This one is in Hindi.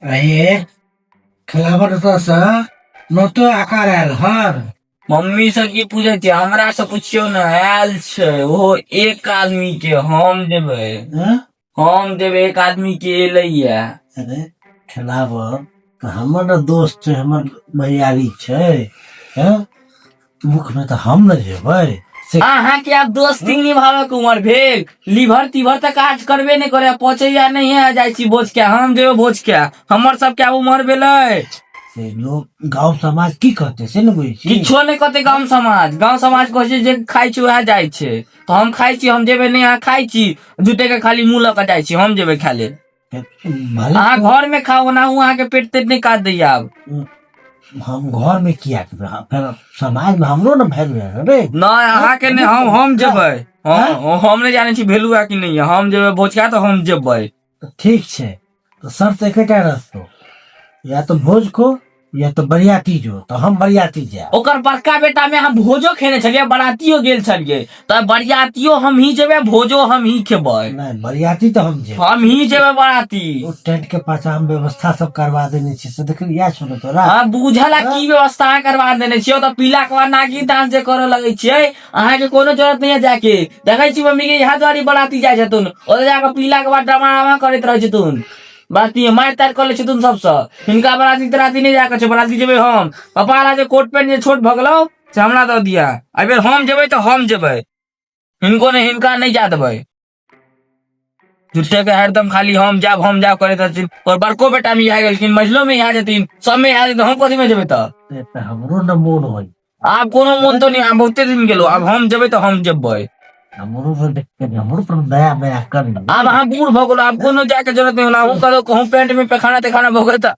अये खिलावन सा नतो आकार आयल हर मम्मी से की पूछे छे हमरा से पूछियो न आयल छे वो एक आदमी के हम देबे हैं? एक आदमी के एलैया। अरे खिलावन तो हमर न दोस्त छे, हमर भैयारी छे। हैं? मुख में तो हम न जेबै से अहाँ के आब दोस्ती निभावे के उमर भेल, लीवर तीवर तक काज करबे नहीं करे, पहुंचैया नहीं है जाय छी भोज के, हम जेबे भोज के, हमर सब के आब उमर भेलै। से लोग गांव समाज की कहते से न बुझै छी। किछो नहीं कहते गांव समाज कहे छै जे खाइ छी वएह जाय छै, तो हम खाइ छी, हम जेबे नहीं, अहाँ खाइ छी झूठे के खाली मुंह लऽ के जाय छी, हम जेबे खाय ले। भले अहाँ घर में खाओ ना, अहाँ के पेट तेट नहीं काट दैया आब। हम घर में किया करबै? फिर समाज में हमरो न वैल्यू है रे। नहीं अहाँ के नहीं, हम जेबे। हम नहीं जाने छी भेलू है कि नहीं है, हम जेबे भोज खाय तो हम जेबे। तो ठीक छे, तो शर्त एकेटा रहतो, या तो भोज को या तो बरियाती जो, तो हम बरियाती जाए। ओकर बड़का बेटा में हम भोजो खेने छलिए, बरातियो गेल छलिए, तो बरियातियो हम ही जेबे, भोजो हम ही खेबै। नहीं बरियाती तो हम जेबै, हम ही जेबे बराती। वो टेंट के पाछा हम व्यवस्था सब करवा देने छी से देख या सुनो तोरा। हाँ बुझला की व्यवस्था करवा देने छियो, तो पीला के बाद नागी डांस जे करे लगे छियै, अहाँ के कोनो जरूरत नहीं है जाके। देखे छी मम्मी के यहाँ द्वारी बराती जाय छथुन, ओतऽ जाके पीला के बाद ड्रामा करैत रहे छथुन, बाती मारि तारि कर ले छथुन सबसे। हिनका बराती तराती नहीं जाके छै, बराती जेबे हम। पापा वाला जे कोट पैंट जे छोट भगलो से हमरा दऽ दिया, एहि बेर हम जेबे तो हम जेबे, हिनको ने हिनका नहीं जा देबै। झूठे के हरदम खाली हम जाब करैत रहथिन, और बड़को बेटा में आ गेलखिन, मझलो में आ जेथिन, सब में आ जेथिन, हम कथी में जेबे तऽ। हमरो न मोन होई, आब कोनो मोन तो नहीं, आब बहुते दिन गेलो, अब हम जेबे तो हम जेबै। हमरो न देख के हमरो पर दया कर। अब अहाँ बूढ़ भ गेलो, अब कोनो जाके जरूरत नहीं होला, हूँ करो कहूँ पेंट में पैखाना तैखाना भोगे त